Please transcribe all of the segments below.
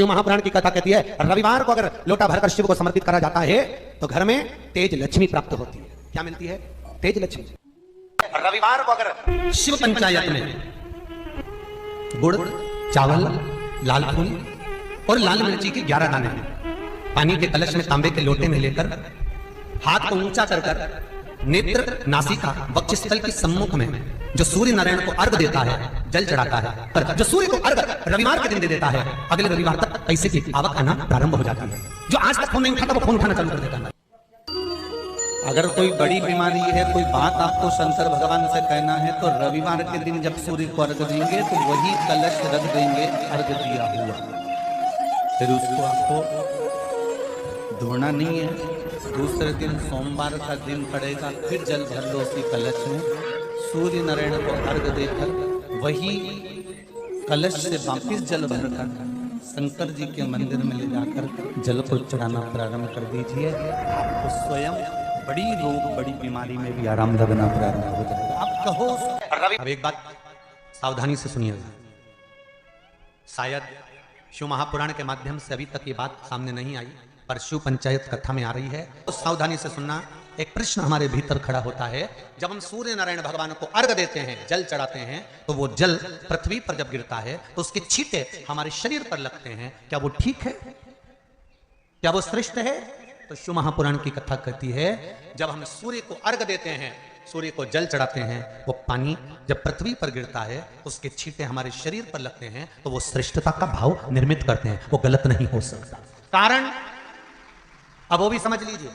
महापुराण की कथा कहती है रविवार को अगर लोटा भरकर शिव को समर्पित करा जाता है तो घर में तेज लक्ष्मी प्राप्त होती है। क्या मिलती है? तेज लक्ष्मी। रविवार को अगर शिव पंचायत में गुड़, चावल, लाल फूल और लाल मिर्ची के 11 दाने पानी के कलश में तांबे के लोटे में लेकर हाथ को ऊंचा कर नेत्र, नासिका, वक्षस्थल के सम्मुख में जो सूर्य नारायण को अर्घ देता है, जल चढ़ाता है, पर जो सूर्य को अर्घ रविवार के दिन दे देता है, अगले रविवार तक पैसे की आवक आना प्रारंभ हो जाती है। जो आज तक फोन नहीं उठाता वो फोन उठाना चालू कर देता है। अगर कोई बड़ी बीमारी है, कोई बात आपको शंकर भगवान से कहना है, तो रविवार के दिन जब सूर्य को अर्घ देंगे तो वही कलश रख देंगे अर्घ दिया हुआ, फिर उसको आपको धोना नहीं है। दूसरे दिन सोमवार का दिन पड़ेगा, फिर जल भर लो उसी कलश में, सूर्य नारायण को अर्घ देकर वही कलश से वापिस जल भरकर शंकर जी के मंदिर में ले जाकर जल को चढ़ाना प्रारंभ कर दीजिए। आपको स्वयं बड़ी रोग, बड़ी बीमारी में भी आराम लगना प्रारंभ हो जाएगा। आप कहो। अब एक बात सावधानी से सुनिएगा, शायद शिव महापुराण के माध्यम से अभी तक ये बात सामने नहीं आई, पर शिव पंचायत कथा में आ रही है, तो सावधानी से सुनना। एक प्रश्न हमारे भीतर खड़ा होता है, जब हम सूर्य नारायण भगवान को अर्घ देते हैं, जल चढ़ाते हैं, तो वो जल पृथ्वी पर जब गिरता है तो उसके छींटे हमारे शरीर पर लगते हैं। क्या वो ठीक है? क्या वो श्रेष्ठ है? तो शिव महापुराण की कथा कहती है, जब हम सूर्य को अर्घ देते हैं, सूर्य को जल चढ़ाते हैं, वो पानी जब पृथ्वी पर गिरता है, उसके छींटे हमारे शरीर पर लगते हैं, तो वो श्रेष्ठता का भाव निर्मित करते हैं। वो गलत नहीं हो सकता। कारण अब वो भी समझ लीजिए।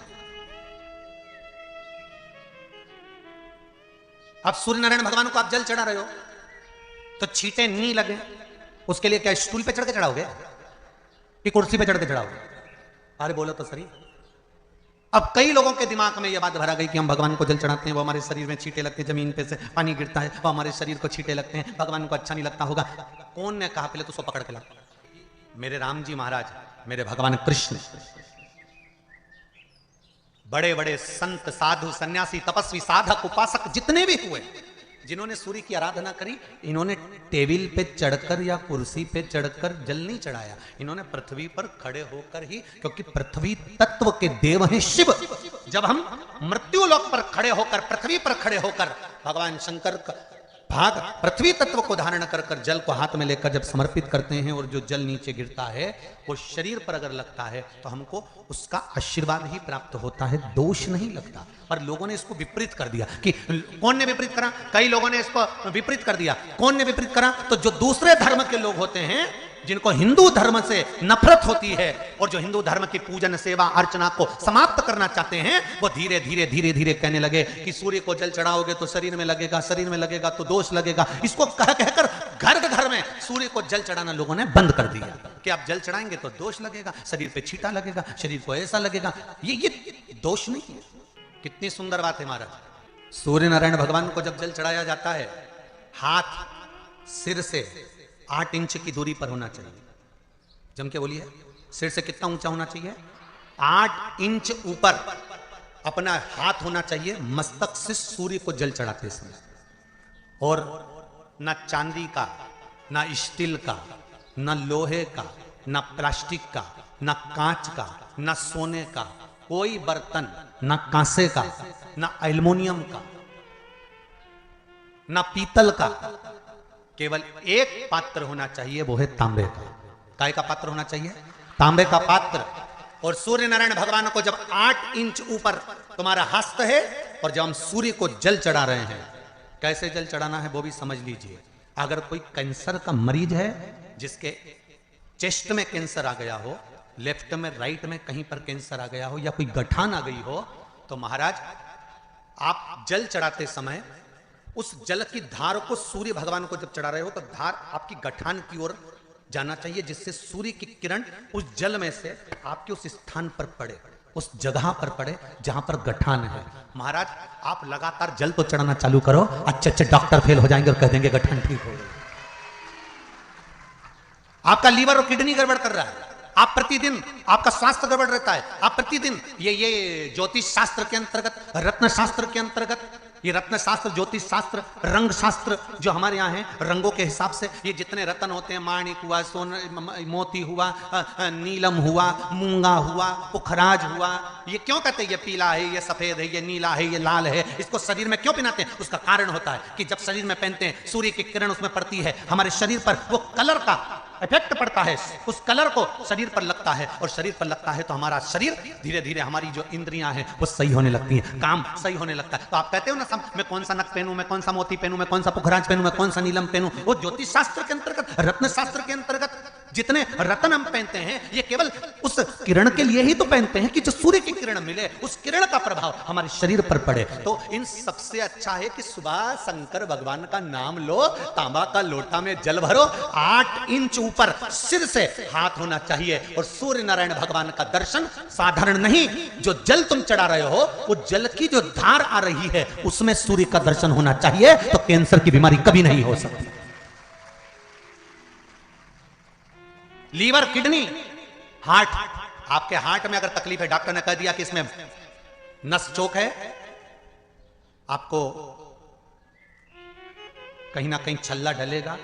अब सूर्य नारायण भगवान को आप जल चढ़ा रहे हो तो छींटे नहीं लगे, उसके लिए क्या स्टूल पे चढ़ के चढ़ाओगे कि कुर्सी पे चढ़ के चढ़ाओगे? अरे बोलो तो सही। अब कई लोगों के दिमाग में यह बात भरा गई कि हम भगवान को जल चढ़ाते हैं, वो हमारे शरीर में छींटे लगते हैं, जमीन पे से पानी गिरता है, वो हमारे शरीर को छींटे लगते हैं, भगवान को अच्छा नहीं लगता होगा। कौन ने कहा? पहले तो उसको पकड़ के ला। मेरे राम जी महाराज, मेरे भगवान कृष्ण, बड़े बड़े संत, साधु, सन्यासी, तपस्वी, साधक, उपासक जितने भी हुए, जिन्होंने सूर्य की आराधना करी, इन्होंने टेबल पे चढ़कर या कुर्सी पे चढ़कर जल नहीं चढ़ाया, इन्होंने पृथ्वी पर खड़े होकर ही, क्योंकि पृथ्वी तत्व के देव हैं शिव। जब हम मृत्यु लोक पर खड़े होकर, पृथ्वी पर खड़े होकर भगवान शंकर का भाग पृथ्वी तत्व को धारण कर कर जल को हाथ में लेकर जब समर्पित करते हैं, और जो जल नीचे गिरता है वो शरीर पर अगर लगता है तो हमको उसका आशीर्वाद ही प्राप्त होता है, दोष नहीं लगता। पर लोगों ने इसको विपरीत कर दिया। कि कौन ने विपरीत करा? कई लोगों ने इसको विपरीत कर दिया। कौन ने विपरीत करा? तो जो दूसरे धर्म के लोग होते हैं, जिनको हिंदू धर्म से नफरत होती है और जो हिंदू धर्म की पूजन, सेवा, अर्चना को समाप्त करना चाहते हैं, वो धीरे धीरे धीरे धीरे कहने लगे कि सूर्य को जल चढ़ाओगे तो शरीर में लगेगा, शरीर में लगेगा तो दोष लगेगा। इसको कह कहकर घर घर में सूर्य को जल चढ़ाना लोगों ने बंद कर दिया कि आप जल चढ़ाएंगे तो दोष लगेगा, शरीर पे छींटा लगेगा, शरीर को ऐसा लगेगा। ये दोष नहीं है। कितनी सुंदर बात है महाराज। सूर्य नारायण भगवान को जब जल चढ़ाया जाता है, हाथ सिर से 8 इंच की दूरी पर होना चाहिए। जम के बोलिए, सिर से कितना ऊंचा होना चाहिए? 8 इंच ऊपर अपना हाथ होना चाहिए मस्तक से सूर्य को जल चढ़ाते समय। और ना चांदी का, ना स्टील का, ना लोहे का, ना प्लास्टिक का, ना कांच का, ना सोने का कोई बर्तन, ना कांसे का, ना एल्युमिनियम का, ना पीतल का, केवल एक पात्र होना चाहिए, वो है तांबे का। काय का पात्र होना चाहिए? तांबे का पात्र। और सूर्य नारायण भगवान को जब 8 इंच ऊपर तुम्हारा हस्त है, और जब हम सूर्य को जल चढ़ा रहे हैं, कैसे जल चढ़ाना है वो भी समझ लीजिए। अगर कोई कैंसर का मरीज है, जिसके चेस्ट में कैंसर आ गया हो, लेफ्ट में, राइट में कहीं पर कैंसर आ गया हो, या कोई गठान आ गई हो, तो महाराज आप जल चढ़ाते समय उस जल की धार को, सूर्य भगवान को जब चढ़ा रहे हो तो धार आपकी गठान की ओर जाना चाहिए, जिससे सूर्य की किरण उस जल में से आपके उस स्थान पर पड़े, उस जगह पर पड़े जहां पर गठान है। महाराज आप लगातार जल तो चढ़ाना चालू करो, अच्छे अच्छे डॉक्टर फेल हो जाएंगे और कह देंगे गठान ठीक हो गई। आपका लीवर और किडनी गड़बड़ कर रहा है, आप प्रतिदिन, आपका स्वास्थ्य गड़बड़ रहता है, आप प्रतिदिन ये ज्योतिष शास्त्र के अंतर्गत, रत्न शास्त्र के अंतर्गत ये रत्न शास्त्र, ज्योतिष शास्त्र, रंग शास्त्र जो हमारे यहाँ है, रंगों के हिसाब से ये जितने रत्न होते हैं, माणिक हुआ, सोना, मोती हुआ, नीलम हुआ, मूंगा हुआ, पुखराज हुआ, ये क्यों कहते हैं ये पीला है, ये सफेद है, ये नीला है, ये लाल है, इसको शरीर में क्यों पहनाते हैं? उसका कारण होता है कि जब शरीर में पहनते हैं सूर्य की किरण उसमें पड़ती है, हमारे शरीर पर वो कलर का इफेक्ट पड़ता है, उस कलर को शरीर पर लगता है, और शरीर पर लगता है तो हमारा शरीर धीरे धीरे, हमारी जो इंद्रियां हैं वो सही होने लगती हैं, काम सही होने लगता है। तो आप कहते हो ना, मैं कौन सा नक पहनूं, मैं कौन सा मोती पहनूं, मैं कौन सा पुखराज पहनूं, मैं कौन सा नीलम पहनूं, वो ज्योतिष शास्त्र के अंतर्गत, रत्न शास्त्र के अंतर्गत जितने रत्न हम पहनते हैं ये केवल उस किरण के लिए ही तो पहनते हैं कि जो सूर्य की किरण मिले, उस किरण का प्रभाव हमारे शरीर पर पड़े। तो इन सबसे अच्छा है कि सुबह शंकर भगवान का नाम लो, तांबा का लोटा में जल भरो, 8 इंच ऊपर सिर से हाथ होना चाहिए, और सूर्य नारायण भगवान का दर्शन साधारण नहीं, जो जल तुम चढ़ा रहे हो वो जल की जो धार आ रही है उसमें सूर्य का दर्शन होना चाहिए, तो कैंसर की बीमारी कभी नहीं हो सकती। लीवर, किडनी, हार्ट, आपके हार्ट में अगर तकलीफ है, डॉक्टर ने कह दिया कि इसमें नस चोक है, आपको कहीं ना कहीं छल्ला डलेगा,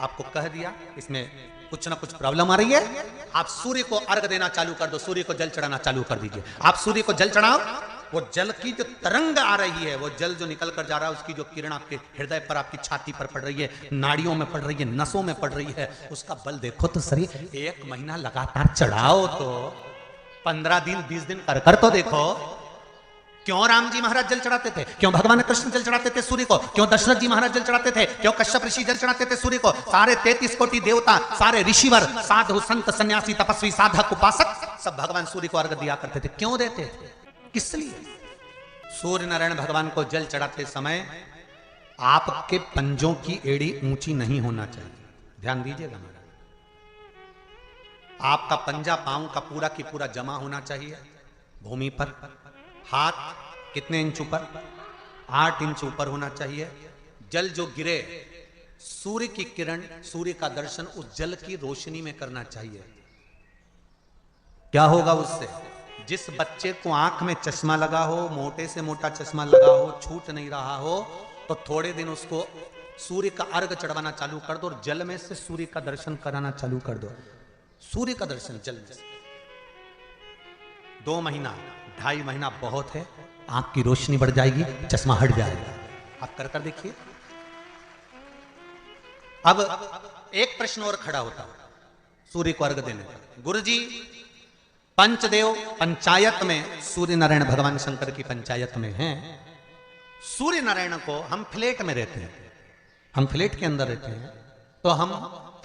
आपको कह दिया इसमें कुछ ना कुछ प्रॉब्लम आ रही है, आप सूर्य को अर्घ देना चालू कर दो, सूर्य को जल चढ़ाना चालू कर दीजिए। आप सूर्य को जल चढ़ाओ, वो जल की जो तरंग आ रही है, वो जल जो निकल कर जा रहा है, उसकी जो किरण आपके हृदय पर, आपकी छाती पर पड़ रही है, नाड़ियों में पड़ रही है, नसों में पड़ रही है, उसका बल देखो तो सही। 1 महीना लगातार चढ़ाओ, तो 15 दिन 20 दिन कर तो देखो। क्यों राम जी महाराज जल चढ़ाते थे, क्यों भगवान कृष्ण जल चढ़ाते थे सूर्य को, क्यों दशरथ जी महाराज जल चढ़ाते थे, क्यों कश्यप ऋषि जल चढ़ाते थे सूर्य को, सारे 33 कोटि देवता, सारे ऋषिवर, साधु संत सन्यासी तपस्वी साधक उपासक सब भगवान सूर्य को अर्घ दिया करते थे। क्यों देते थे, किस लिए? सूर्य नारायण भगवान को जल चढ़ाते समय आपके पंजों की एड़ी ऊंची नहीं होना चाहिए, ध्यान दीजिएगा। आपका पंजा पांव का पूरा की पूरा जमा होना चाहिए भूमि पर। हाथ कितने इंच ऊपर? 8 इंच ऊपर होना चाहिए। जल जो गिरे, सूर्य की किरण, सूर्य का दर्शन उस जल की रोशनी में करना चाहिए। क्या होगा उससे? जिस बच्चे को आंख में चश्मा लगा हो, मोटे से मोटा चश्मा लगा हो, छूट नहीं रहा हो, तो थोड़े दिन उसको सूर्य का अर्घ चढ़वाना चालू कर दो और जल में से सूर्य का दर्शन कराना चालू कर दो। सूर्य का दर्शन जल में से 2 महीना 2.5 महीना बहुत है, आंख की रोशनी बढ़ जाएगी, चश्मा हट जाएगा। आप कर देखिए। अब एक प्रश्न और खड़ा होता है सूर्य को अर्घ देने का। गुरुजी, पंचदेव पंचायत में सूर्य नारायण भगवान शंकर की पंचायत में हैं। सूर्य नारायण को हम फ्लैट में रहते हैं, हम फ्लैट के अंदर रहते हैं, तो हम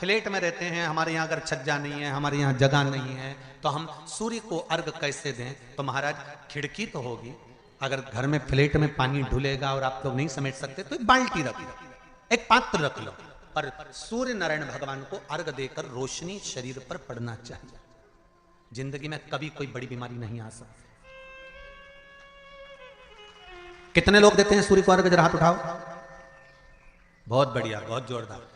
फ्लैट में रहते हैं, हमारे यहाँ अगर छज्जा नहीं है, हमारे यहाँ जगह नहीं है, तो हम सूर्य को अर्घ कैसे दें? तो महाराज खिड़की तो होगी, अगर घर में फ्लैट में पानी ढुलेगा और आप लोग नहीं समेट सकते तो एक बाल्टी रख लो, एक पात्र रख लो, पर सूर्य नारायण भगवान को अर्घ देकर रोशनी शरीर पर पड़ना चाहिए। जिंदगी में कभी कोई बड़ी बीमारी नहीं आ सकती। कितने लोग देते हैं सूर्य को अर्घ? जरा हाथ उठाओ। बहुत बढ़िया, बहुत जोरदार।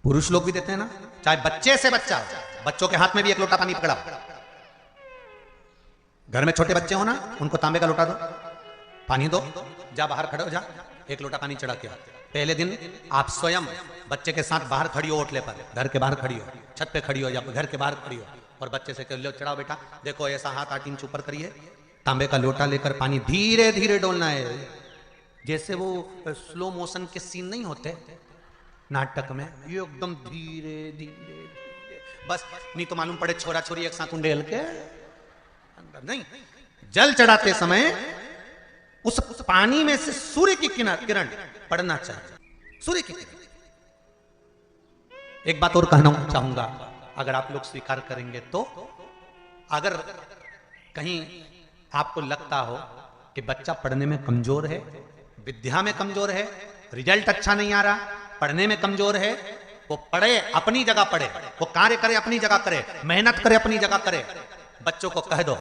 पुरुष लोग भी देते हैं ना, चाहे बच्चे से बच्चा, बच्चों के हाथ में भी 1 लोटा पानी पकड़ा। घर में छोटे बच्चे हो ना, उनको तांबे का लोटा दो, पानी दो, जा बाहर खड़े हो, जा 1 लोटा पानी चढ़ा के आ। पहले दिन आप स्वयं बच्चे के साथ बाहर खड़ी हो, ओटले पर, घर के बाहर खड़ी हो, छत पे खड़ी हो या घर के बाहर खड़ी हो, और बच्चे से कह लो चढ़ाओ बेटा, देखो ऐसा हाथ 8 इंच ऊपर करिए, तांबे का लोटा लेकर पानी धीरे धीरे डोलना है। जैसे वो स्लो मोशन के सीन नहीं होते नाटक में, ये एकदम धीरे धीरे, बस नहीं तो मालूम पड़े छोरा छोरी एक साथ उंडेल के अंदर नहीं। जल चढ़ाते समय उस पानी में से सूर्य की किरण पड़ना चाहिए, सूर्य की किरण। एक बात और कहना चाहूंगा, अगर आप लोग स्वीकार करेंगे तो, अगर कहीं आपको लगता हो कि बच्चा पढ़ने में कमजोर है, विद्या में कमजोर है, रिजल्ट अच्छा नहीं आ रहा, पढ़ने में कमजोर है, वो पढ़े अपनी जगह पढ़े, वो कार्य करे अपनी जगह करे, मेहनत करे अपनी जगह करे। बच्चों को कह दो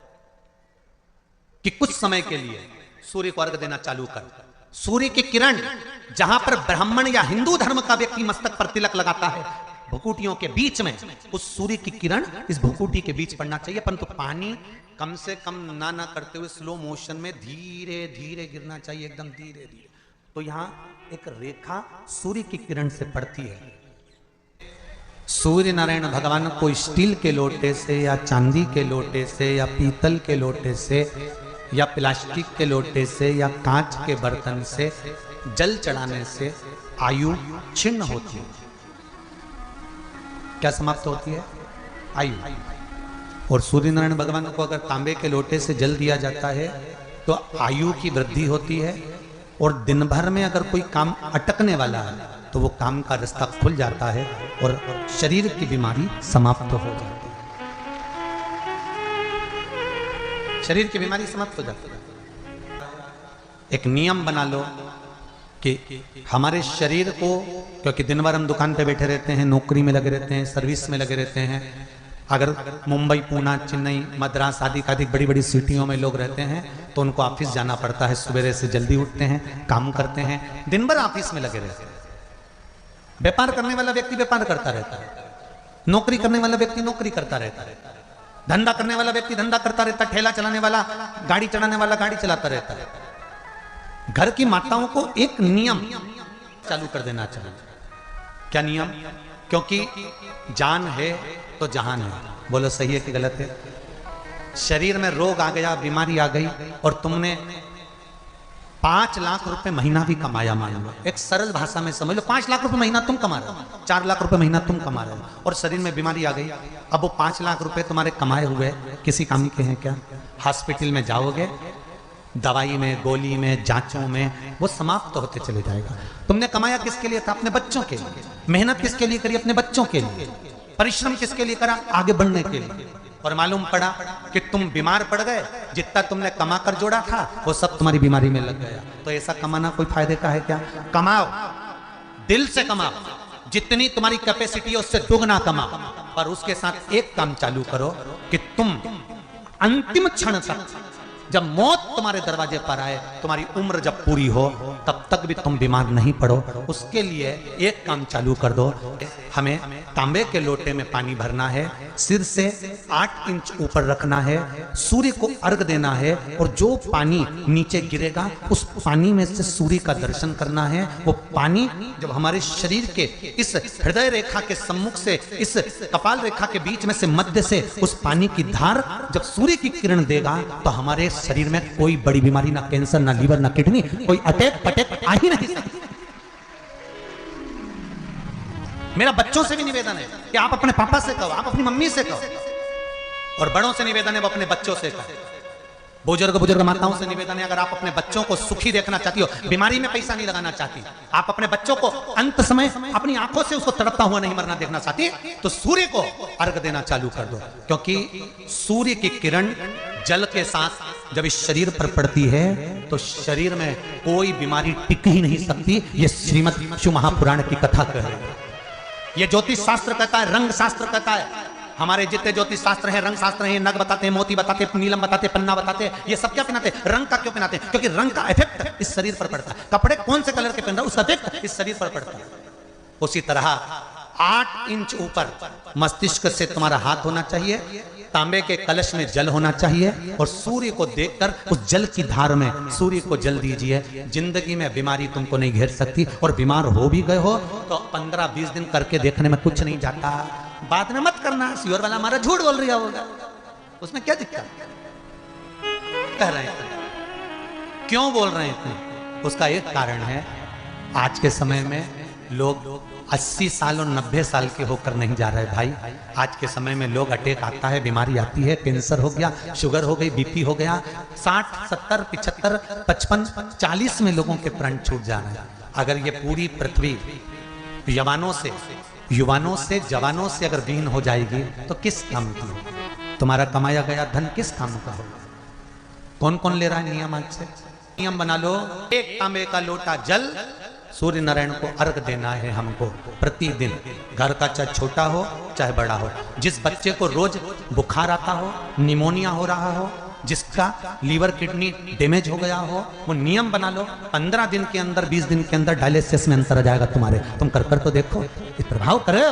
कि कुछ समय के लिए सूर्य को अर्घ देना चालू कर। सूर्य की किरण जहां पर ब्राह्मण या हिंदू धर्म का व्यक्ति मस्तक पर तिलक लगाता है, भुकुटियों के बीच में उस सूर्य की किरण इस भुकुटी के बीच पड़ना चाहिए, परंतु पानी कम से कम ना करते हुए स्लो मोशन में धीरे धीरे गिरना चाहिए, एकदम धीरे धीरे। तो यहां एक रेखा सूर्य की किरण से पड़ती है। सूर्य नारायण भगवान को स्टील के लोटे से या चांदी के लोटे से या पीतल के लोटे से या प्लास्टिक के लोटे से या कांच के बर्तन से जल चढ़ाने से आयु छिन्न होती है। क्या समाप्त होती है? आयु। और सूर्य नारायण भगवान को अगर तांबे के लोटे से जल दिया जाता है तो आयु की वृद्धि होती है, और दिन भर में अगर कोई काम अटकने वाला है तो वो काम का रास्ता खुल जाता है और शरीर की बीमारी समाप्त हो जाती है। शरीर की बीमारी समाप्त हो जाती है। एक नियम बना लो कि हमारे शरीर को, क्योंकि दिन भर हम दुकान पे बैठे रहते हैं, नौकरी में लगे रहते हैं, सर्विस में लगे रहते हैं। अगर मुंबई, पूना, चेन्नई, मद्रास आदि का अधिक बड़ी बड़ी सिटियों में लोग रहते हैं तो उनको ऑफिस जाना पड़ता है। सवेरे से जल्दी उठते हैं, काम करते हैं, दिन भर ऑफिस में लगे रहते हैं। व्यापार करने वाला व्यक्ति व्यापार करता रहता है, नौकरी करने वाला व्यक्ति नौकरी करता रहता है, धंधा करने वाला व्यक्ति धंधा करता रहता है, ठेला चलाने वाला, गाड़ी चलाने वाला गाड़ी चलाता रहता है। घर की माताओं को एक नियम चालू कर देना चाहिए। क्या नियम? क्योंकि जान है तो जहान है। बोलो सही है कि गलत है? शरीर में रोग आ गया, बीमारी आ गई, और तुमने 5 लाख रुपए महीना भी कमाया, मान लो, एक सरल भाषा में समझ लो, 5 लाख रुपए महीना तुम कमा रहे हो, 4 लाख रुपए महीना तुम कमा रहे हो, और शरीर में बीमारी आ गई। अब वो 5 लाख रुपए तुम्हारे कमाए हुए किसी काम के हैं क्या? हॉस्पिटल में जाओगे, दवाई में, गोली में, जांचों में वो समाप्त होते चले जाएगा। तुमने कमाया किसके लिए था? अपने बच्चों के लिए। मेहनत किसके लिए करी? अपने बच्चों के लिए। परिश्रम किसके लिए करा? आगे बढ़ने के लिए। और मालूम पड़ा कि तुम बीमार पड़ गए, जितना तुमने कमा कर जोड़ा था वो सब तुम्हारी बीमारी में लग गया। तो ऐसा कमाना कोई फायदे का है क्या? कमाओ, दिल से कमाओ, जितनी तुम्हारी कैपेसिटी है उससे दुगना कमाओ, पर उसके साथ एक काम चालू करो कि तुम अंतिम क्षण तक, जब मौत तुम्हारे दरवाजे पर आए, तुम्हारी उम्र जब पूरी हो, तब तक भी तुम बीमार नहीं पड़ो। उसके लिए एक काम चालू कर दो। हमें तांबे के लोटे में पानी भरना है, सिर से 8 इंच ऊपर रखना है, सूर्य को अर्घ देना है, और जो पानी नीचे गिरेगा उस पानी में से सूर्य का दर्शन करना है। वो पानी जब हमारे शरीर के इस हृदय रेखा के सम्मुख से, इस कपाल रेखा के बीच में से, मध्य से उस पानी की धार जब सूर्य की किरण देगा तो हमारे शरीर में कोई बड़ी बीमारी, ना कैंसर, ना लीवर, ना किडनी, कोई अटैक पटैक आ ही नहीं सकती। मेरा बच्चों से भी निवेदन है कि आप अपने पापा से कहो, आप अपनी मम्मी से कहो, और बड़ों से निवेदन है वो अपने बच्चों से कहो। बुजुर्ग माताओं से निवेदन है, अगर आप अपने बच्चों को सुखी देखना चाहती हो, बीमारी में पैसा नहीं लगाना चाहती, आप अपने बच्चों को अंत समय अपनी आंखों से उसको तड़पता हुआ नहीं मरना देखना चाहती, तो सूर्य को अर्घ देना चालू कर दो। क्योंकि सूर्य की किरण जल के साथ जब इस शरीर पर पड़ती है तो शरीर में कोई बीमारी टिक ही नहीं सकती। ये श्रीमद् शिव महापुराण की कथा कह रही है। ये ज्योतिष शास्त्र कहता है, रंग शास्त्र कहता है। हमारे जितने ज्योतिष शास्त्र हैं, रंग शास्त्र हैं, नग बताते हैं, मोती बताते हैं, नीलम बताते हैं, पन्ना बताते हैं, ये सब क्या पहनाते हैं? रंग का क्यों पहनाते हैं? क्योंकि रंग का इफेक्ट इस शरीर पर पड़ता है। कपड़े कौन से कलर के पहन रहा है, उसका इफेक्ट इस शरीर पर पड़ता है। उसी तरह 8 इंच ऊपर मस्तिष्क से तुम्हारा हाथ होना चाहिए, तांबे के कलश में जल होना चाहिए, और सूर्य को देखकर उस जल की धार में सूर्य को जल दीजिए। जिंदगी में बीमारी तुमको नहीं घेर सकती, और बीमार हो भी गए हो तो 15-20 दिन करके देखने में कुछ नहीं जाता। बाद में मत करना, श्योर वाला हमारा झूठ बोल रहा होगा, उसमें क्या दिक्कत कह रहे हैं? क्यों बोल रहे हैं? उसका एक कारण है, आज के समय में लोग 80 साल और 90 साल के होकर नहीं जा रहे भाई। आज के समय में लोग, अटैक आता है, बीमारी आती है, कैंसर हो गया, शुगर हो गई, बीपी हो गया, 60, 70, 75, 55, 40 में लोगों के प्राण छूट जा रहे हैं। अगर ये पूरी पृथ्वी युवानों से जवानों से अगर विहीन हो जाएगी तो किस काम की? तुम्हारा कमाया गया धन किस काम का होगा? कौन कौन ले रहा है नियम? आज से नियम बना लो, एक तांबे का लोटा जल सूर्य नारायण को अर्घ देना है हमको प्रतिदिन। घर का चाहे छोटा हो चाहे बड़ा हो, जिस बच्चे को रोज बुखार आता हो, निमोनिया हो रहा हो, जिसका लीवर किडनी डैमेज हो गया हो, वो नियम बना लो, 15 दिन के अंदर, 20 दिन के अंदर डायलिसिस में अंतर आ जाएगा तुम्हारे। तुम कर तो देखो, इस प्रभाव करे।